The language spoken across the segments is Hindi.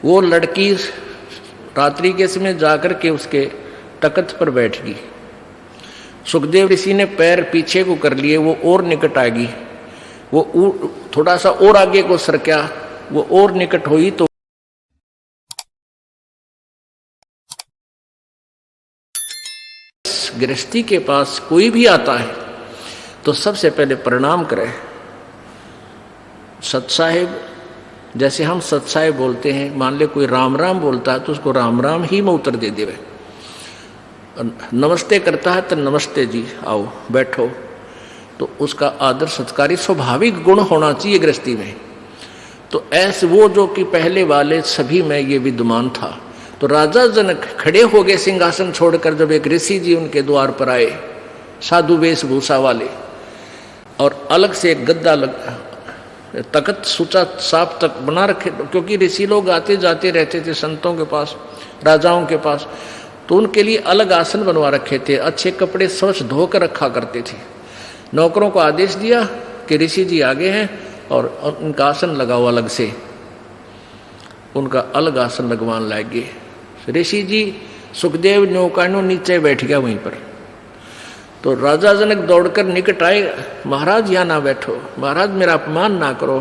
वो लड़की रात्रि के समय जाकर के उसके तख्त पर बैठ गई। सुखदेव ऋषि ने पैर पीछे को कर लिए, वो और निकट आ गई। वो थोड़ा सा और आगे को सरका, वो और निकट हुई तो गृहस्थी के पास कोई भी आता है तो सबसे पहले प्रणाम करे। सत्साहेब, जैसे हम सत्साहेब बोलते हैं, मान ले कोई राम राम बोलता है तो उसको राम राम ही में उत्तर दे देवे। नमस्ते करता है तो नमस्ते जी, आओ बैठो, तो उसका आदर सत्कारी स्वाभाविक गुण होना चाहिए गृहस्थी में। तो ऐसे वो जो कि पहले वाले सभी में ये विद्यमान था। तो राजा जनक खड़े हो गए सिंहासन छोड़कर, जब एक ऋषि जी उनके द्वार पर आए साधु वेशभूषा वाले, और अलग से एक गद्दा तख्त सुचा साफ तक बना रखे, क्योंकि ऋषि लोग आते जाते रहते थे संतों के पास, राजाओं के पास, तो उनके लिए अलग आसन बनवा रखे थे। अच्छे कपड़े स्वच्छ धोकर रखा करते थे। नौकरों को आदेश दिया कि ऋषि जी आगे हैं और उनका आसन लगाओ अलग से, उनका अलग आसन लगवाने लगे। ऋषि जी सुखदेव नौकानो नीचे बैठ गया वहीं पर। तो राजा जनक दौड़कर निकट आए, महाराज यहाँ ना बैठो, महाराज मेरा अपमान ना करो,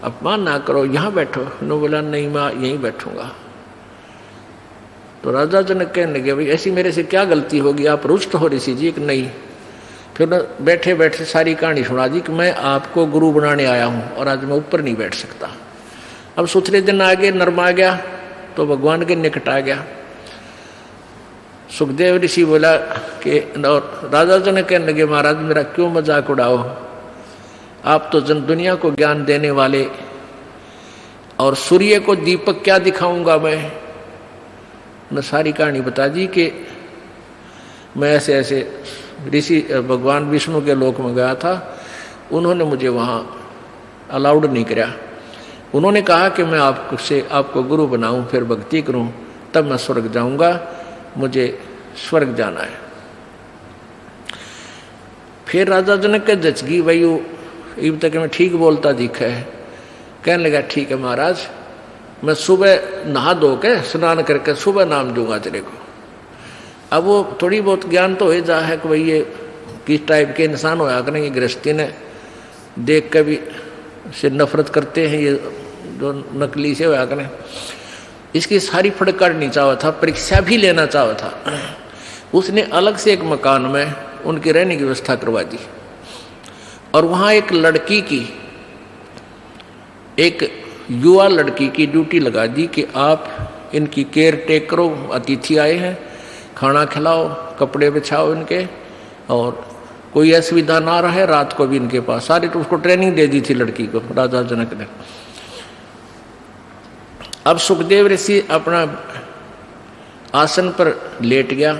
अपमान ना करो, यहाँ बैठो। उन्होंने बोला नहीं मैं यहीं बैठूंगा। तो राजा जनक कहने लगे भाई ऐसी मेरे से क्या गलती होगी, आप रुष्ट हो ऋषि जी? कि नहीं। फिर बैठे बैठे सारी कहानी सुना दी कि मैं आपको गुरु बनाने आया हूँ और आज मैं ऊपर नहीं बैठ सकता। अब सुथरे दिन आ गए, नर्म आ गया तो भगवान के निकट आ गया। सुखदेव ऋषि बोला कि, और राजा जनक कहने लगे महाराज मेरा क्यों मजाक उड़ाओ, आप तो जन दुनिया को ज्ञान देने वाले, और सूर्य को दीपक क्या दिखाऊंगा मैं। न सारी कहानी बता दी कि मैं ऐसे ऐसे ऋषि भगवान विष्णु के लोक में गया था, उन्होंने मुझे वहाँ अलाउड नहीं किया। उन्होंने कहा कि मैं आपको गुरु बनाऊं, फिर भक्ति करूं, तब मैं स्वर्ग जाऊंगा, मुझे स्वर्ग जाना है। फिर राजा जनक के जचगी भाई इब तक मैं ठीक बोलता दिखा है। कहने लगा ठीक है महाराज, मैं सुबह नहा धो के स्नान करके सुबह नाम दूंगा तेरे को। अब वो थोड़ी बहुत ज्ञान तो हो जा है कि भाई ये किस टाइप के इंसान होया करेंगे, गृहस्थी ने देख के भी से नफरत करते हैं, ये जो नकली से होया करें। इसकी सारी फड़कड़नी चाहा था, परीक्षा भी लेना चाहा था। उसने अलग से एक मकान में उनकी रहने की व्यवस्था करवा दी, और वहाँ एक लड़की की, एक युवा लड़की की ड्यूटी लगा दी कि आप इनकी केयर टेक करो, अतिथि आए हैं, खाना खिलाओ, कपड़े बिछाओ इनके, और कोई असुविधा ना रहे, रात को भी इनके पास। सारी तो उसको ट्रेनिंग दे दी थी लड़की को राजा जनक ने। अब सुखदेव ऋषि अपना आसन पर लेट गया,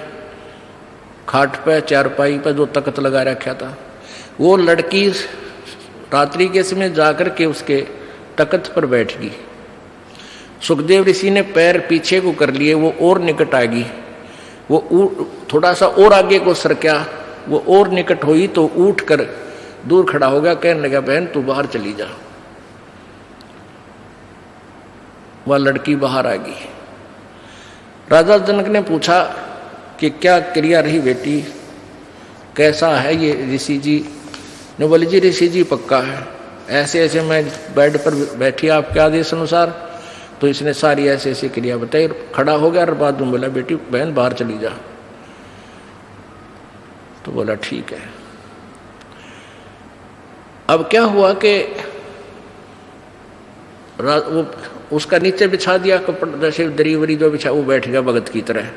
खाट पे चारपाई पर जो तख्त लगा रखा था। वो लड़की रात्रि के समय जाकर के उसके तख्त पर बैठ गई। सुखदेव ऋषि ने पैर पीछे को कर लिए, वो और निकट आ गई। वो थोड़ा सा और आगे को सरका, वो और निकट हुई तो उठ कर दूर खड़ा हो गया। कहने लगा बहन तू बाहर चली जा। वह लड़की बाहर आ गई। राजा जनक ने पूछा कि क्या क्रिया रही बेटी, कैसा है ये ऋषि जी? ने बोले जी ऋषि जी पक्का है, ऐसे ऐसे मैं बेड पर बैठी आपके आदेश अनुसार। तो इसने सारी ऐसे ऐसी क्रिया बताई, खड़ा हो गया और बाद में बोला बेटी बहन बाहर चली जा। तो बोला ठीक है। अब क्या हुआ कि वो उसका नीचे बिछा दिया कपड़ा, जैसे दरी वरी जो बिछा, वो बैठ गया भगत की तरह,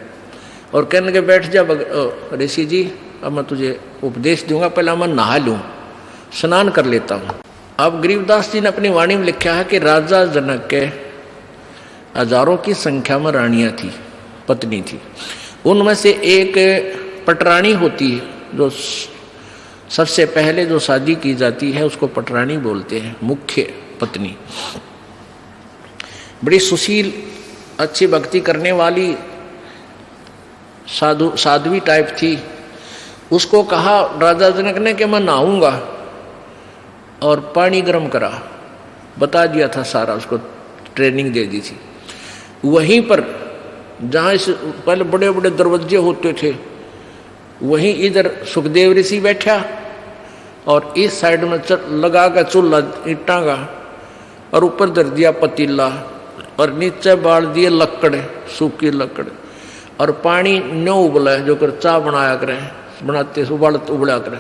और कहने लगे बैठ जा ऋषि जी, अब मैं तुझे उपदेश दूंगा, पहले मैं नहा लूं, स्नान कर लेता हूं। अब गरीबदास जी ने अपनी वाणी में लिखा है कि राजा जनक के हजारों की संख्या में रानियां थी, पत्नी थी। उनमें से एक पटरानी होती है, जो सबसे पहले जो शादी की जाती है उसको पटरानी बोलते हैं, मुख्य पत्नी। बड़ी सुशील, अच्छी भक्ति करने वाली साध्वी टाइप थी। उसको कहा राजा जनक ने कि मैं नहाऊंगा, और पानी गर्म करा, बता दिया था सारा, उसको ट्रेनिंग दे दी थी। वहीं पर जहाँ इस पहले बड़े बड़े दरवाजे होते थे, वहीं इधर सुखदेव ऋषि बैठा और इस साइड में लगा का चूल्हा ईंटा का, और ऊपर धर दिया पतीला और नीचे बाल दिए लकड़, सूखी लकड़, और पानी न्यो उबला है जो कर चाय बनाया करें, बनाते उबला करें।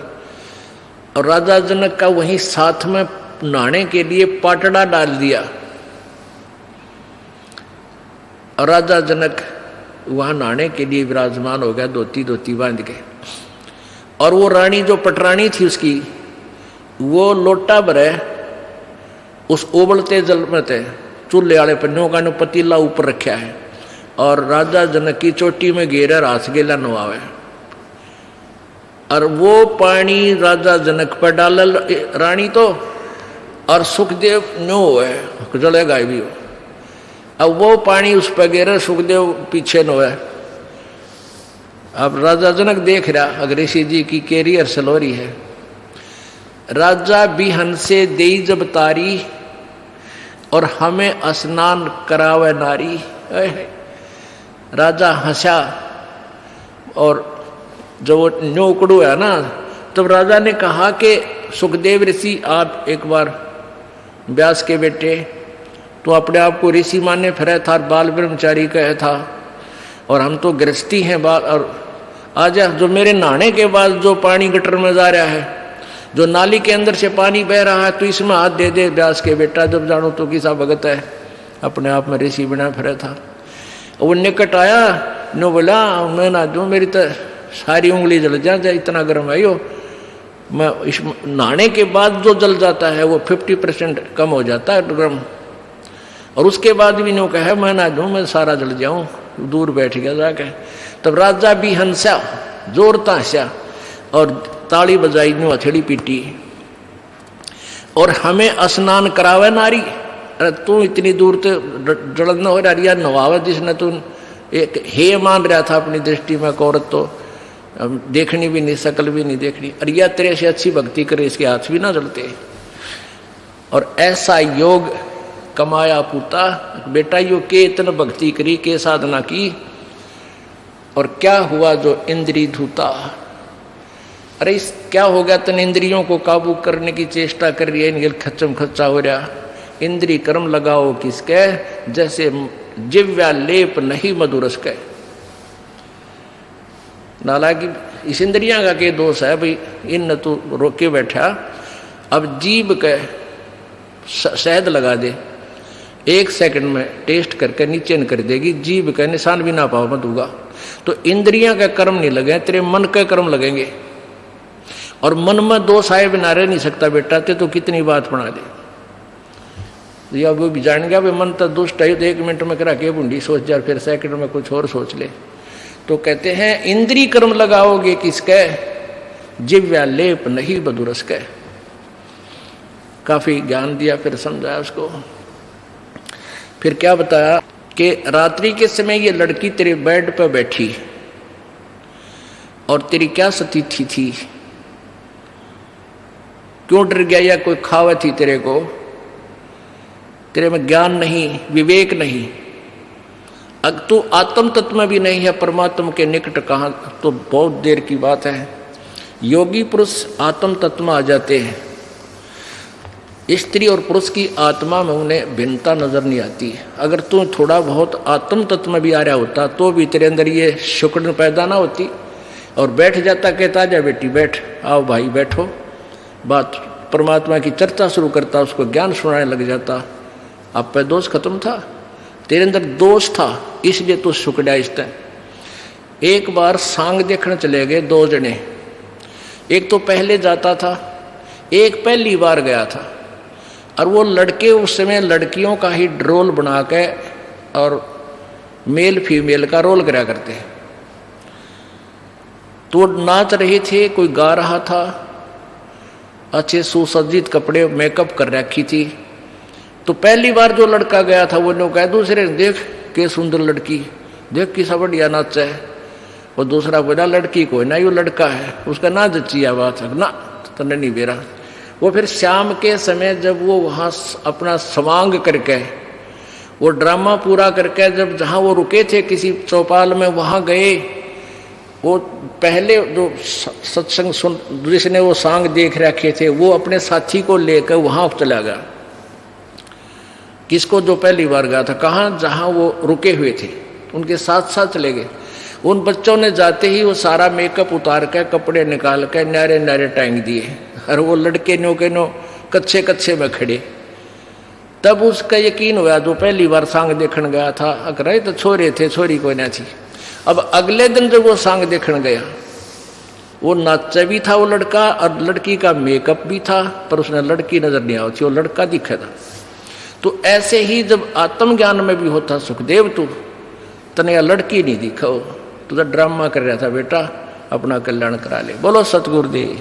और राजा जनक का वहीं साथ में नहाने के लिए पाटड़ा डाल दिया, और राजा जनक वहां नहाने के लिए विराजमान हो गया, धोती बांध के। और वो रानी जो पटरानी थी उसकी, वो लोटा भरे उस उबलते जल में थे, चूल्हे वाले पन्नों का पतीला ऊपर रखा है, और राजा जनक की चोटी में घेरा रास गेला नवावे, और वो पानी राजा जनक पर डाल रानी तो, और सुखदेव नो है जलेगा भी हो। अब वो पानी उस पर गिरे, सुखदेव पीछे नो है। अब राजा जनक देख रहा अगर ऋषि जी की कैरियर सलोरी है। राजा बिहन से देई जब तारी, और हमें स्नान करावे नारी। राजा हंसा, और जब वो न्योकड़ू है ना, तब राजा ने कहा कि सुखदेव ऋषि आप एक बार व्यास के बेटे, तो अपने आप को ऋषि माने फिर था, बाल ब्रह्मचारी कहे था, और हम तो गृहस्थी हैं बाल। और आज जो मेरे नहाने के बाद जो पानी गटर में जा रहा है, जो नाली के अंदर से पानी बह रहा है, तो इसमें हाथ दे दे व्यास के बेटा, जब जानो तो किसा भगत है, अपने आप में ऋषि बना फिर था। वो निकट आया, नो बोला मैं ना दूँ, मेरी तो सारी उंगली जल जाए, इतना गर्म है यो। मैं इस नहाने के बाद जो जल जाता है वो 50% कम हो जाता है गर्म, और उसके बाद भी नो कहे मैं ना दूँ, मैं सारा जल जाऊँ, दूर बैठ गया जाके। तब राजा भी हंसा, जोरता हंसा, और ताली बजाई, नो हथेली पीटी, और हमें स्नान करावे नारी। अरे तू इतनी दूर तो जलन हो रहा नवावे, जिसने तू एक हे मान रहा था अपनी दृष्टि में, औरत तो देखनी भी नहीं, शकल भी नहीं देखनी, अरे या तेरे से अच्छी भक्ति करे, इसके हाथ भी ना जलते। और ऐसा योग कमाया पूता, बेटा यो के इतना भक्ति करी, के साधना की, और क्या हुआ जो इंद्री धूता। अरे इस क्या हो गया, तन इंद्रियों को काबू करने की चेष्टा कर रही है, इनके खच्चम खच्चा हो रहा। इंद्री कर्म लगाओ किसके, जैसे जिव्या लेप नहीं मधुरस के। हालांकि इस इंद्रियां का के दोष है भाई, इन तू रोके बैठा, अब जीभ के शहद लगा दे, 1 सेकंड में टेस्ट करके नीचे न कर देगी, जीभ का निशान भी ना पाओ मत होगा। तो इंद्रियां का कर्म नहीं लगे, तेरे मन के कर्म लगेंगे, और मन में दोष आए बिना रह नहीं सकता बेटा, ते तो कितनी बात बना दे। या वो भी जान गया भाई मन तो दुष्ट है, तो 1 मिनट में करा के बूंदी सोच जा, फिर सेकंड में कुछ और सोच ले। तो कहते हैं इंद्री कर्म लगाओगे किसके, जिव्या लेप नहीं बदुरस के। काफी ज्ञान दिया, फिर समझाया उसको। फिर क्या बताया कि रात्रि के समय ये लड़की तेरे बेड पर बैठी, और तेरी क्या स्थिति थी, क्यों डर गया, या कोई खावा थी तेरे को, तेरे में ज्ञान नहीं, विवेक नहीं, अगर तू आत्म तत्व में भी नहीं है, परमात्मा के निकट कहाँ, तो बहुत देर की बात है। योगी पुरुष आत्म तत्व में आ जाते हैं, स्त्री और पुरुष की आत्मा में उन्हें भिन्नता नजर नहीं आती। अगर तू थोड़ा बहुत आत्म तत्व में भी आ रहा होता, तो भी तेरे अंदर ये शुक्र पैदा ना होती, और बैठ जाता, कहता जा बेटी बैठ, आओ भाई बैठो, बात परमात्मा की चर्चा शुरू करता, उसको ज्ञान सुनाने लग जाता। आप पे दोष खत्म था, तेरे अंदर दोष था, इसलिए तो सुकड़ा इस तरह। एक बार सांग देखने चले गए 2 जने, एक तो पहले जाता था, एक पहली बार गया था, और वो लड़के उस समय लड़कियों का ही रोल बना के और मेल फीमेल का रोल करा करते हैं। तो नाच रहे थे, कोई गा रहा था, अच्छे सुसज्जित कपड़े मेकअप कर रखी थी। तो पहली बार जो लड़का गया था वो लोग कहा दूसरे, देख के सुंदर लड़की, देख किसा बढ़िया नाच है। और दूसरा बोला लड़की को ना, यो लड़का है, उसका ना जच्ची बात है ना, तो नहीं बेरा। वो फिर शाम के समय जब वो वहाँ अपना समांग करके वो ड्रामा पूरा करके जब जहाँ वो रुके थे किसी चौपाल में वहाँ गए, वो पहले जो सत्संग सुन जिसने वो सांग देख रखे थे वो अपने साथी को लेकर वहाँ चला गया। किसको? जो पहली बार गया था। कहाँ? जहाँ वो रुके हुए थे, उनके साथ साथ चले गए। उन बच्चों ने जाते ही वो सारा मेकअप उतार कर कपड़े निकाल कर न्यारे न्यारे टांग दिए, और वो लड़के नो के नो कच्चे कच्चे में खड़े। तब उसका यकीन हुआ, जो पहली बार सांग देखने गया था, अगर तो छोरे थे, छोरी कोई ना थी। अब अगले दिन जब वो सांग देखने गया, वो नाचा भी था वो लड़का, और लड़की का मेकअप भी था, पर उसने लड़की नजर नहीं आई थी, वो लड़का दिखा था। तो ऐसे ही जब आत्मज्ञान में भी होता, सुखदेव तू तने लड़की नहीं दिखा, तू तो ड्रामा कर रहा था बेटा, अपना कल्याण करा ले। बोलो सतगुरुदेव।